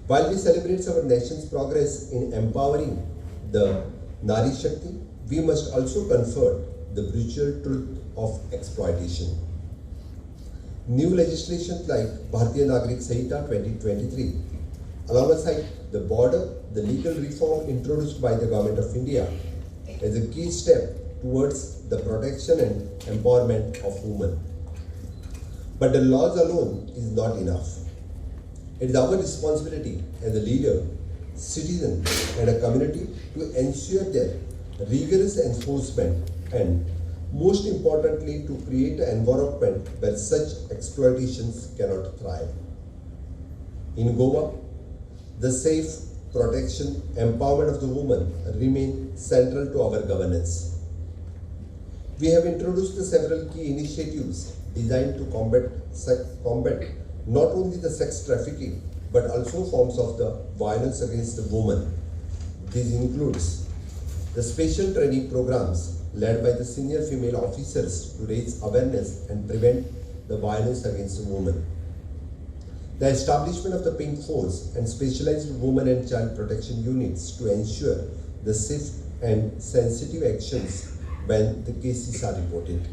While we celebrate our nation's progress in empowering the Nari Shakti, we must also confront the brutal truth of exploitation. New legislation like Bharatiya Nagrik Sanhita 2023, alongside the legal reform introduced by the Government of India, is a key step towards the protection and empowerment of women. But the laws alone is not enough. It is our responsibility as a leader, citizen, and a community to ensure their rigorous enforcement and, most importantly, to create an environment where such exploitations cannot thrive. In Goa, the safe protection, empowerment of the woman remain central to our governance. We have introduced several key initiatives designed to combat not only the sex trafficking but also forms of the violence against the woman. This includes the special training programs led by the senior female officers to raise awareness and prevent the violence against the woman. The establishment of the Pink Force and specialized women and child protection units to ensure the safe and sensitive actions when the cases are reported.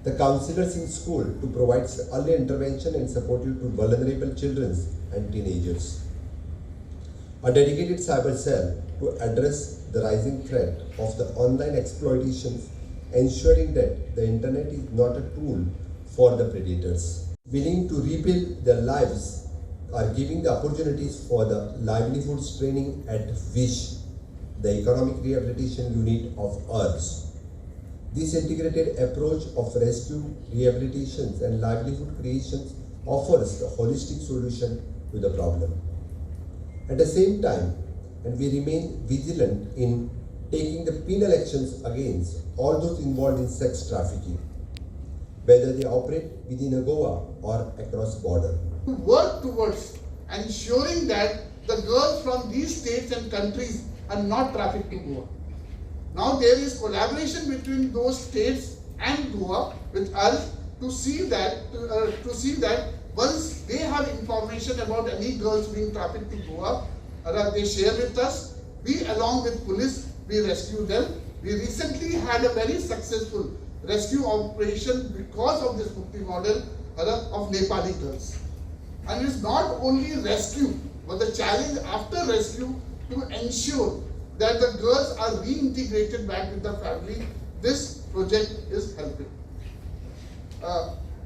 The counselors in school to provide early intervention and support to vulnerable children and teenagers. A dedicated cyber cell to address the rising threat of the online exploitations, ensuring that the internet is not a tool for the predators. Willing to rebuild their lives are giving the opportunities for the livelihoods training at WISH, the Economic Rehabilitation Unit of URGS. This integrated approach of rescue, rehabilitations and livelihood creations offers the holistic solution to the problem. At the same time, and we remain vigilant in taking the penal actions against all those involved in sex trafficking, whether they operate within a Goa or across border. To work towards ensuring that the girls from these states and countries are not trafficked to Goa. Now there is collaboration between those states and Goa with us to see that once they have information about any girls being trafficked to Goa, they share with us. We, along with police, we rescue them. We recently had a very successful rescue operation because of this Mukti model of Nepali girls. And it's not only rescue, but the challenge after rescue to ensure that the girls are reintegrated back with the family. This project is helping.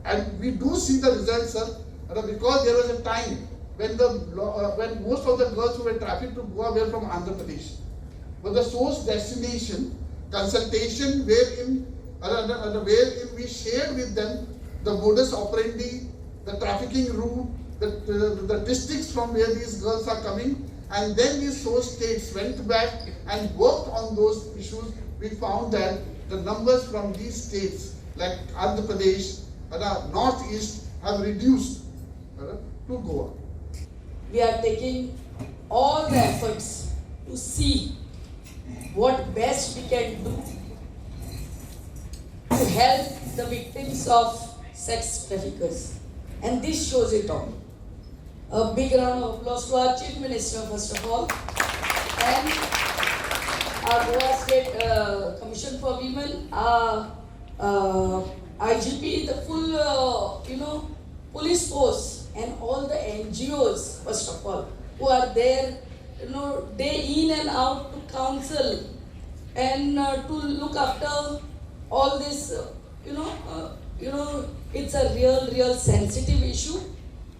And we do see the results, sir, because there was a time when most of the girls who were trafficked to Goa were from Andhra Pradesh. But the source destination consultation wherein we shared with them the modus operandi, the trafficking route, the districts from where these girls are coming, and then these source states went back and worked on those issues. We found that the numbers from these states like Andhra Pradesh, Northeast have reduced to Goa. We are taking all the efforts to see what best we can do to help the victims of sex traffickers. And this shows it all. A big round of applause to our Chief Minister, first of all, and our Goa State Commission for Women, our IGP, the full, police force, and all the NGOs, first of all, who are there, day in and out to counsel and to look after all this, it's a real sensitive issue.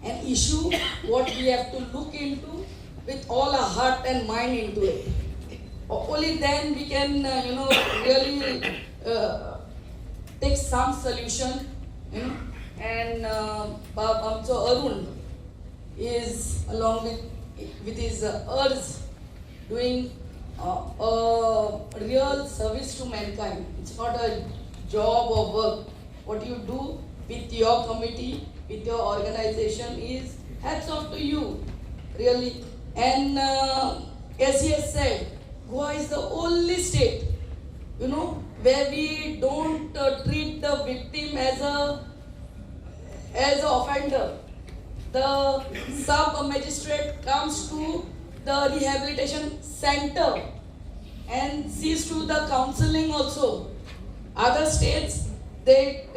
An issue what we have to look into with all our heart and mind into it. Only then we can, really take some solution. And Arun is along with his urge doing a real service to mankind. It's not a job or work. What you do with your committee, with your organization is hats off to you, really. And as he has said, Goa is the only state, where we don't treat the victim as a offender. the sub-magistrate comes to the rehabilitation center and sees to the counseling also. Other states, they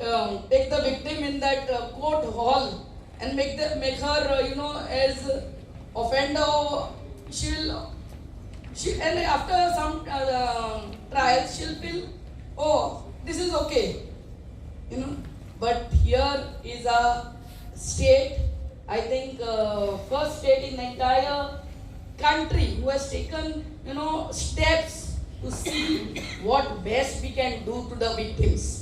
take the victim in that court hall and make her, as offender. She and after some trials, she'll feel, oh, this is okay, But here is a state, I think, first state in the entire country who has taken, steps to see what best we can do to the victims.